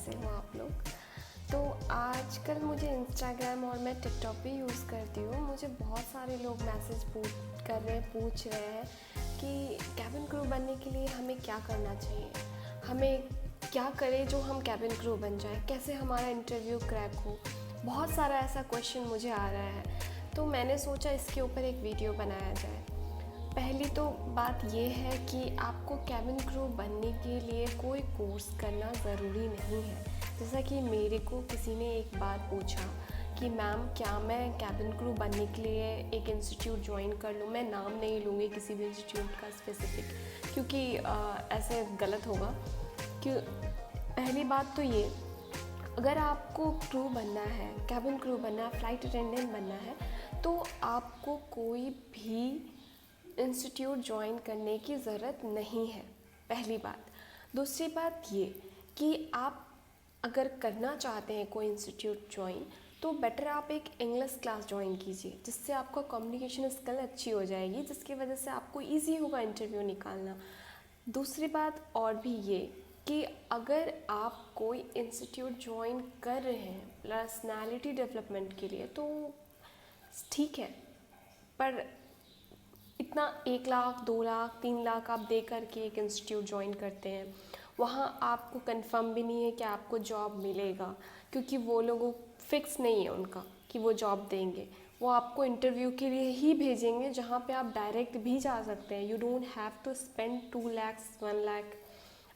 कैसे हो आप लोग। तो आजकल मुझे इंस्टाग्राम और मैं टिकटॉक भी यूज़ करती हूँ। मुझे बहुत सारे लोग मैसेज पूछ रहे हैं कि कैबिन क्रू बनने के लिए हमें क्या करना चाहिए, हमें क्या करें जो हम कैबिन क्रू बन जाए, कैसे हमारा इंटरव्यू क्रैक हो। बहुत सारा ऐसा क्वेश्चन मुझे आ रहा है, तो मैंने सोचा इसके ऊपर एक वीडियो बनाया जाए। पहली तो बात ये है कि आपको कैबिन क्रू बनने के लिए कोई कोर्स करना ज़रूरी नहीं है। जैसा कि मेरे को किसी ने एक बार पूछा कि मैम क्या मैं कैबिन क्रू बनने के लिए एक इंस्टीट्यूट ज्वाइन कर लूँ। मैं नाम नहीं लूँगी किसी भी इंस्टीट्यूट का स्पेसिफिक, क्योंकि ऐसे गलत होगा। कि पहली बात तो ये, अगर आपको क्रू बनना है, कैबिन क्रू बनना है, फ़्लाइट अटेंडेंट बनना है, तो आपको कोई भी इंस्टीट्यूट ज्वाइन करने की ज़रूरत नहीं है, पहली बात। दूसरी बात ये कि आप अगर करना चाहते हैं कोई इंस्टीट्यूट ज्वाइन, तो बेटर आप एक इंग्लिश क्लास ज्वाइन कीजिए, जिससे आपका कम्युनिकेशन स्किल अच्छी हो जाएगी, जिसकी वजह से आपको ईजी होगा इंटरव्यू निकालना। दूसरी बात और भी ये कि अगर आप कोई इंस्टीट्यूट ज्वाइन कर रहे हैं पर्सनालिटी डेवलपमेंट के लिए, तो ठीक है, पर इतना 1 लाख 2 लाख 3 लाख आप दे करके एक इंस्टीट्यूट ज्वाइन करते हैं, वहाँ आपको कंफर्म भी नहीं है कि आपको जॉब मिलेगा, क्योंकि वो लोगों फिक्स नहीं है उनका कि वो जॉब देंगे। वो आपको इंटरव्यू के लिए ही भेजेंगे, जहाँ पे आप डायरेक्ट भी जा सकते हैं। You don't have to spend 2 lakh 1 lakh,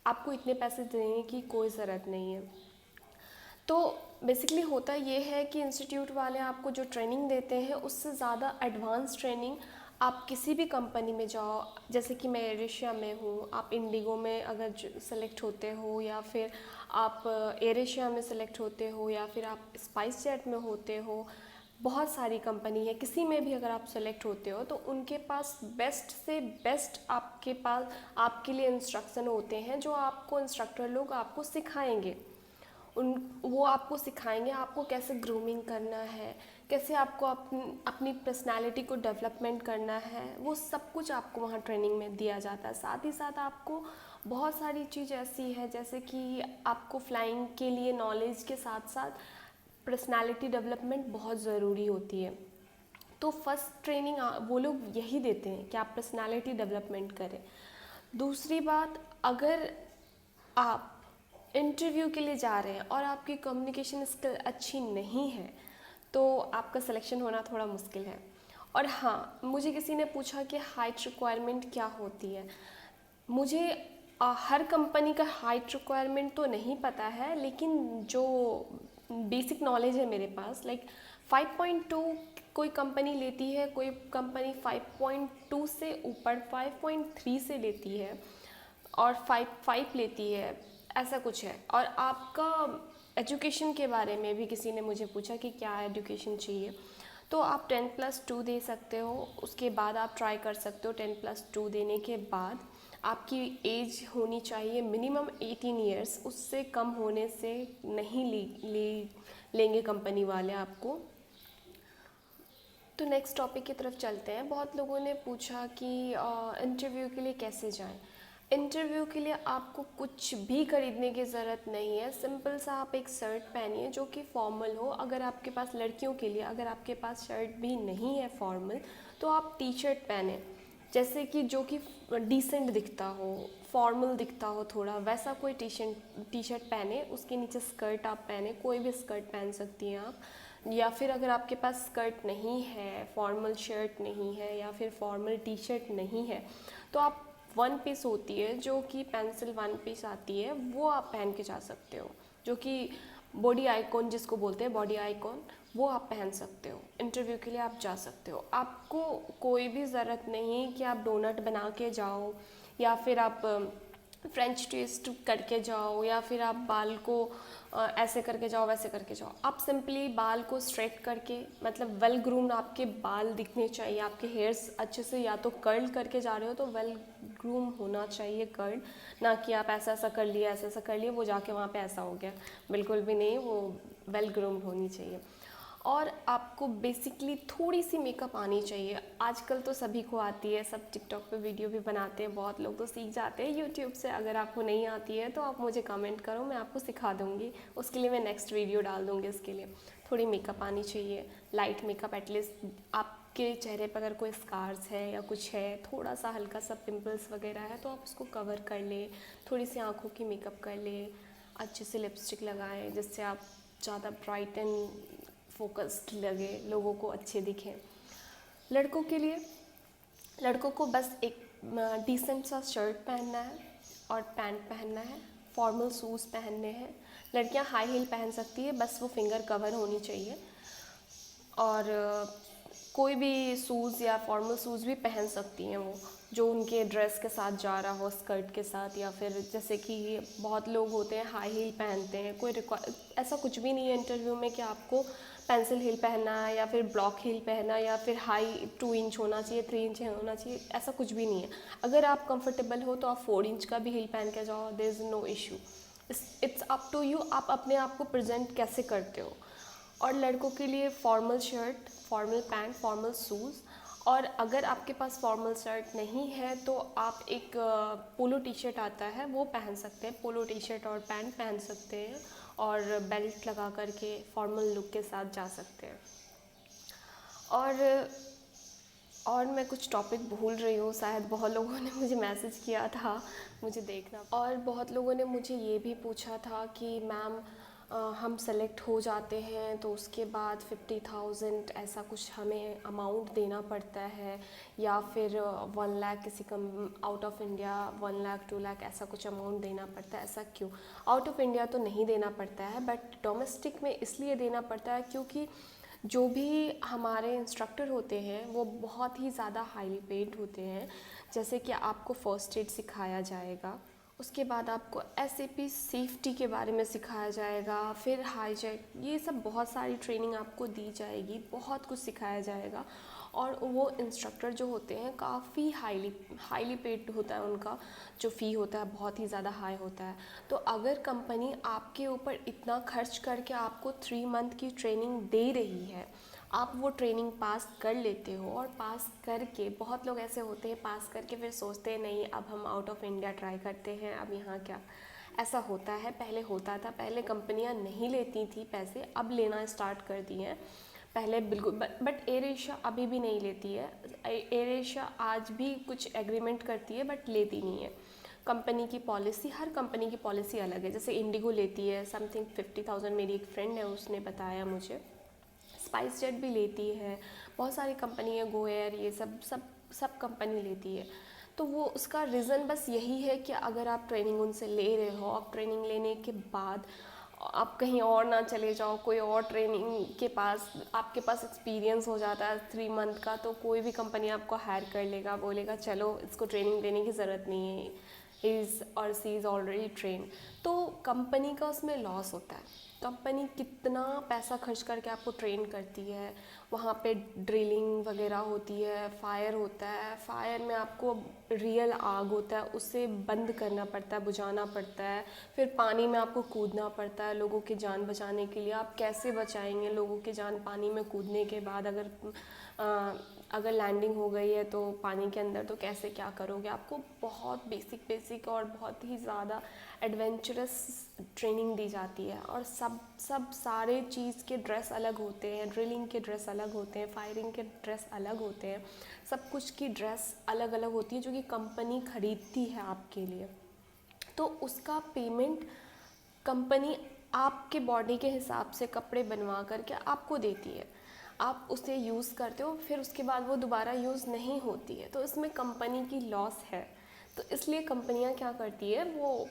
आपको इतने पैसे देने की कोई ज़रूरत नहीं है। तो बेसिकली होता ये है कि इंस्टीट्यूट वाले आपको जो ट्रेनिंग देते हैं उससे ज़्यादा एडवांस ट्रेनिंग आप किसी भी कंपनी में जाओ, जैसे कि मैं एयर एशिया में हूँ, आप इंडिगो में अगर सेलेक्ट होते हो, या फिर आप एयर एशिया में सेलेक्ट होते हो, या फिर आप स्पाइस जेट में होते हो, बहुत सारी कंपनी है, किसी में भी अगर आप सेलेक्ट होते हो, तो उनके पास बेस्ट से बेस्ट आपके पास आपके लिए इंस्ट्रक्शन होते हैं, जो आपको इंस्ट्रक्टर लोग आपको सिखाएंगे। वो आपको सिखाएंगे आपको कैसे ग्रूमिंग करना है, कैसे आपको अपनी पर्सनालिटी को डेवलपमेंट करना है, वो सब कुछ आपको वहाँ ट्रेनिंग में दिया जाता है। साथ ही साथ आपको बहुत सारी चीज़ ऐसी है, जैसे कि आपको फ्लाइंग के लिए नॉलेज के साथ साथ पर्सनालिटी डेवलपमेंट बहुत ज़रूरी होती है। तो फर्स्ट ट्रेनिंग वो लोग यही देते हैं कि आप पर्सनालिटी डेवलपमेंट करें। दूसरी बात, अगर आप इंटरव्यू के लिए जा रहे हैं और आपकी कम्युनिकेशन स्किल अच्छी नहीं है, तो आपका सिलेक्शन होना थोड़ा मुश्किल है। और हाँ, मुझे किसी ने पूछा कि हाइट रिक्वायरमेंट क्या होती है। मुझे हर कंपनी का हाइट रिक्वायरमेंट तो नहीं पता है, लेकिन जो बेसिक नॉलेज है मेरे पास, लाइक 5.2 कोई कंपनी लेती है, कोई कंपनी 5.2 से ऊपर 5.3 से लेती है, और 5 लेती है, ऐसा कुछ है। और आपका एजुकेशन के बारे में भी किसी ने मुझे पूछा कि क्या एजुकेशन चाहिए, तो आप 10+2 दे सकते हो। उसके बाद आप ट्राई कर सकते हो। 10+2 देने के बाद आपकी एज होनी चाहिए मिनिमम 18 ईयर्स, उससे कम होने से नहीं लेंगे कंपनी वाले आपको। तो नेक्स्ट टॉपिक की तरफ चलते हैं। बहुत लोगों ने पूछा कि इंटरव्यू के लिए कैसे जाएं। इंटरव्यू के लिए आपको कुछ भी खरीदने की ज़रूरत नहीं है। सिंपल सा आप एक शर्ट पहनिए जो कि फॉर्मल हो। अगर आपके पास, लड़कियों के लिए अगर आपके पास शर्ट भी नहीं है फॉर्मल, तो आप टी शर्ट पहने, जैसे कि जो कि डिसेंट दिखता हो, फॉर्मल दिखता हो थोड़ा, वैसा कोई टी शर्ट पहने। उसके नीचे स्कर्ट आप पहने, कोई भी स्कर्ट पहन सकती हैं आप। या फिर अगर आपके पास स्कर्ट नहीं है, फॉर्मल शर्ट नहीं है, या फिर फॉर्मल टी शर्ट नहीं है, तो आप वन पीस होती है जो कि पेंसिल वन पीस आती है, वो आप पहन के जा सकते हो, जो कि बॉडी आइकॉन जिसको बोलते हैं, बॉडी आइकॉन, वो आप पहन सकते हो। इंटरव्यू के लिए आप जा सकते हो। आपको कोई भी ज़रूरत नहीं कि आप डोनट बना के जाओ, या फिर आप फ्रेंच ट्विस्ट करके जाओ, या फिर आप बाल को ऐसे करके जाओ, वैसे करके जाओ। आप सिंपली बाल को स्ट्रेट करके, मतलब वेल ग्रूम्ड आपके बाल दिखने चाहिए, आपके हेयर्स अच्छे से, या तो कर्ल करके जा रहे हो तो वेल ग्रूम होना चाहिए कर्ल, ना कि आप ऐसा ऐसा कर लिया, ऐसा ऐसा कर लिया, वो जाके वहाँ पे ऐसा हो गया, बिल्कुल भी नहीं, वो वेल ग्रूम्ड होनी चाहिए। और आपको बेसिकली थोड़ी सी मेकअप आनी चाहिए। आजकल तो सभी को आती है, सब टिकटॉक पे वीडियो भी बनाते हैं, बहुत लोग तो सीख जाते हैं यूट्यूब से। अगर आपको नहीं आती है तो आप मुझे कमेंट करो, मैं आपको सिखा दूँगी। उसके लिए मैं नेक्स्ट वीडियो डाल दूँगी। उसके लिए थोड़ी मेकअप आनी चाहिए, लाइट मेकअप एटलीस्ट। आपके चेहरे पर अगर कोई स्कार्स है या कुछ है, थोड़ा सा हल्का सा पिंपल्स वगैरह है, तो आप उसको कवर कर लें। थोड़ी सी आँखों की मेकअप कर लें, अच्छे से लिपस्टिक लगाएं जिससे आप ज़्यादा ब्राइट एंड फोकस्ड लगे, लोगों को अच्छे दिखें। लड़कों के लिए, लड़कों को बस एक डिसेंट सा शर्ट पहनना है और पैंट पहनना है, फॉर्मल शूज़ पहनने हैं। लड़कियां हाई हील पहन सकती है, बस वो फिंगर कवर होनी चाहिए। और कोई भी शूज़ या फॉर्मल शूज़ भी पहन सकती हैं वो, जो उनके ड्रेस के साथ जा रहा हो, स्कर्ट के साथ। या फिर जैसे कि बहुत लोग होते हैं हाई हील पहनते हैं, कोई ऐसा कुछ भी नहीं है इंटरव्यू में कि आपको पेंसिल हील पहनना है या फिर ब्लॉक हील पहनना या फिर हाई 2 इंच होना चाहिए, 3 इंच होना चाहिए, ऐसा कुछ भी नहीं है। अगर आप कंफर्टेबल हो तो आप 4 इंच का भी हील पहन के जाओ, there is no issue. It's up to you, आप अपने आप को प्रेजेंट कैसे करते हो। और लड़कों के लिए formal shirt, formal pant, formal shoes. और अगर आपके पास फॉर्मल शर्ट नहीं है तो आप एक पोलो टी शर्ट आता है वो पहन सकते हैं, पोलो टी शर्ट और पैंट पहन सकते हैं और बेल्ट लगा करके फॉर्मल लुक के साथ जा सकते हैं। और मैं कुछ टॉपिक भूल रही हूँ शायद, बहुत लोगों ने मुझे मैसेज किया था, मुझे देखना। और बहुत लोगों ने मुझे ये भी पूछा था कि मैम हम सेलेक्ट हो जाते हैं तो उसके बाद 50,000 ऐसा कुछ हमें अमाउंट देना पड़ता है, या फिर 1 लाख किसी come out of India 1 lakh 2 lakh ऐसा कुछ अमाउंट देना पड़ता है, ऐसा क्यों? आउट ऑफ इंडिया तो नहीं देना पड़ता है, बट डोमेस्टिक में इसलिए देना पड़ता है क्योंकि जो भी हमारे इंस्ट्रक्टर होते हैं वो बहुत ही ज़्यादा हाईली पेड होते हैं। जैसे कि आपको फ़र्स्ट एड सिखाया जाएगा, उसके बाद आपको एसएपी सेफ्टी के बारे में सिखाया जाएगा, फिर हाईजैक, ये सब बहुत सारी ट्रेनिंग आपको दी जाएगी, बहुत कुछ सिखाया जाएगा। और वो इंस्ट्रक्टर जो होते हैं काफ़ी हाईली पेड होता है, उनका जो फ़ी होता है बहुत ही ज़्यादा हाई होता है। तो अगर कंपनी आपके ऊपर इतना खर्च करके आपको 3 मंथ की ट्रेनिंग दे रही है, आप वो ट्रेनिंग पास कर लेते हो, और पास करके बहुत लोग ऐसे होते हैं पास करके फिर सोचते हैं नहीं अब हम आउट ऑफ इंडिया ट्राई करते हैं, अब यहाँ क्या। ऐसा होता है, पहले होता था, पहले कंपनियाँ नहीं लेती थी पैसे, अब लेना स्टार्ट कर दी हैं। पहले बिल्कुल, बट एयर एशिया अभी भी नहीं लेती है। एयर एशिया आज भी कुछ एग्रीमेंट करती है बट लेती नहीं है। कंपनी की पॉलिसी, हर कंपनी की पॉलिसी अलग है। जैसे इंडिगो लेती है समथिंग 50,000, मेरी एक फ्रेंड है उसने बताया मुझे। स्पाइस जेट भी लेती है, बहुत सारी कंपनी है, गो एयर, ये सब कंपनी लेती है। तो वो उसका रीज़न बस यही है कि अगर आप ट्रेनिंग उनसे ले रहे हो, आप ट्रेनिंग लेने के बाद आप कहीं और ना चले जाओ, कोई और ट्रेनिंग के पास आपके पास एक्सपीरियंस हो जाता है 3 मंथ का, तो कोई भी कंपनी आपको हायर कर लेगा, बोलेगा चलो इसको ट्रेनिंग देने की ज़रूरत नहीं है, इज़ और सी इज़ ऑलरेडी ट्रेन। तो कंपनी का उसमें लॉस होता है। कंपनी कितना पैसा खर्च करके आपको ट्रेन करती है, वहाँ पे ड्रिलिंग वगैरह होती है, फायर होता है, फायर में आपको रियल आग होता है, उसे बंद करना पड़ता है, बुझाना पड़ता है, फिर पानी में आपको कूदना पड़ता है लोगों की जान बचाने के लिए। आप कैसे बचाएंगे लोगों की जान पानी में कूदने के बाद? अगर लैंडिंग हो गई है तो पानी के अंदर, तो कैसे क्या करोगे? आपको बहुत बेसिक और बहुत ही ज़्यादा एडवेंचरस ट्रेनिंग दी जाती है। और सब सारे चीज़ के ड्रेस अलग होते हैं, ड्रिलिंग के ड्रेस अलग होते हैं, फायरिंग के ड्रेस अलग होते हैं, सब कुछ की ड्रेस अलग अलग होती है जो कि कंपनी खरीदती है आपके लिए। तो उसका पेमेंट कंपनी आपके बॉडी के हिसाब से कपड़े बनवा करके आपको देती है, आप उसे यूज़ करते हो, फिर उसके बाद वो दोबारा यूज़ नहीं होती है, तो इसमें कंपनी की लॉस है। तो इसलिए कंपनियां क्या करती है, वो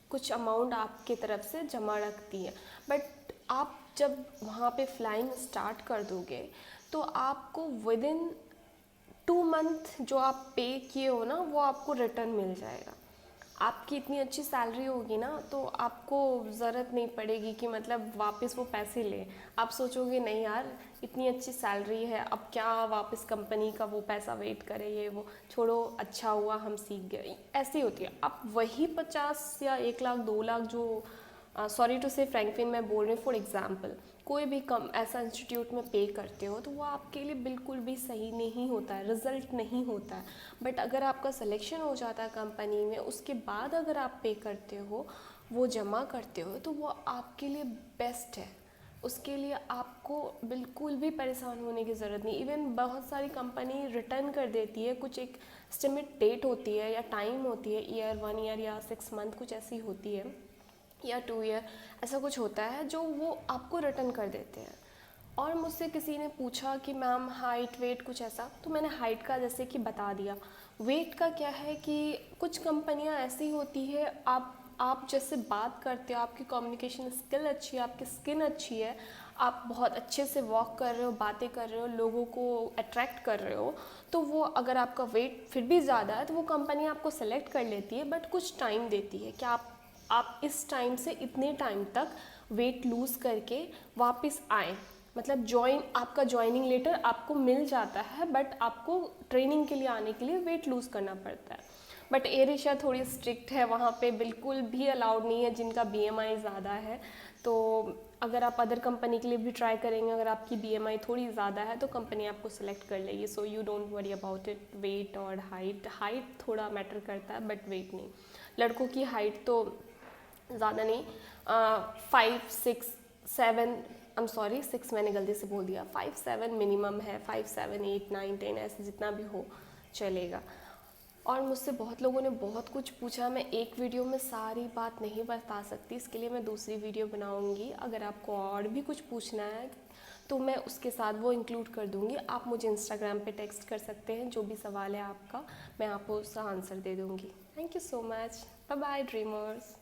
कुछ अमाउंट आपके तरफ से जमा रखती है। बट आप जब वहाँ पे फ्लाइंग स्टार्ट कर दोगे तो आपको विद इन 2 मंथ जो आप पे किए हो ना, वो आपको रिटर्न मिल जाएगा। आपकी इतनी अच्छी सैलरी होगी ना, तो आपको ज़रूरत नहीं पड़ेगी कि मतलब वापस वो पैसे ले। आप सोचोगे नहीं यार इतनी अच्छी सैलरी है, अब क्या वापस कंपनी का वो पैसा वेट करे, ये वो छोड़ो, अच्छा हुआ हम सीख गए। ऐसी होती है। आप वही 50 या 1 लाख 2 लाख जो सॉरी टू से फ्रैंकलिन मैं बोल रही हूँ, फॉर एग्जांपल कोई भी कम ऐसा इंस्टीट्यूट में पे करते हो तो वो आपके लिए बिल्कुल भी सही नहीं होता है, रिजल्ट नहीं होता है। बट अगर आपका सिलेक्शन हो जाता है कंपनी में, उसके बाद अगर आप पे करते हो, वो जमा करते हो, तो वो आपके लिए बेस्ट है। उसके लिए आपको बिल्कुल भी परेशान होने की ज़रूरत नहीं। इवन बहुत सारी कंपनी रिटर्न कर देती है, कुछ एक एस्टिमेट डेट होती है या टाइम होती है, ईयर 1 ईयर या 6 मंथ कुछ ऐसी होती है, या 2 ईयर, ऐसा कुछ होता है जो वो आपको रिटर्न कर देते हैं। और मुझसे किसी ने पूछा कि मैम हाइट वेट कुछ ऐसा, तो मैंने हाइट का जैसे कि बता दिया। वेट का क्या है कि कुछ कंपनियां ऐसी होती है, आप जैसे बात करते हो, आपकी कम्युनिकेशन स्किल अच्छी है, आपकी स्किन अच्छी है, आप बहुत अच्छे से वॉक कर रहे हो, बातें कर रहे हो, लोगों को अट्रैक्ट कर रहे हो, तो वो अगर आपका वेट फिर भी ज़्यादा है तो वो कंपनी आपको सेलेक्ट कर लेती है, बट कुछ टाइम देती है कि आप इस टाइम से इतने टाइम तक वेट लूज़ करके वापस आएँ। मतलब आपका ज्वाइनिंग लेटर आपको मिल जाता है, बट आपको ट्रेनिंग के लिए आने के लिए वेट लूज़ करना पड़ता है। बट एयर एशिया थोड़ी स्ट्रिक्ट है, वहाँ पे बिल्कुल भी अलाउड नहीं है जिनका BMI ज़्यादा है। तो अगर आप अदर कंपनी के लिए भी ट्राई करेंगे, अगर आपकी BMI थोड़ी ज़्यादा है तो कंपनी आपको सेलेक्ट कर लेगी। So you don't worry about it. Weight और हाइट थोड़ा मैटर करता है, बट वेट नहीं। लड़कों की हाइट तो ज़्यादा नहीं, 5 6 7, आई एम सॉरी 6 मैंने गलती से बोल दिया, 5 7 मिनिमम है, 5 7 8 9 10 ऐसे जितना भी हो चलेगा। और मुझसे बहुत लोगों ने बहुत कुछ पूछा, मैं एक वीडियो में सारी बात नहीं बता सकती, इसके लिए मैं दूसरी वीडियो बनाऊंगी। अगर आपको और भी कुछ पूछना है तो मैं उसके साथ वो इंक्लूड कर दूंगी। आप मुझे इंस्टाग्राम पे टेक्स्ट कर सकते हैं, जो भी सवाल है आपका मैं आपको उसका आंसर दे दूंगी। Thank you so much, bye bye dreamers.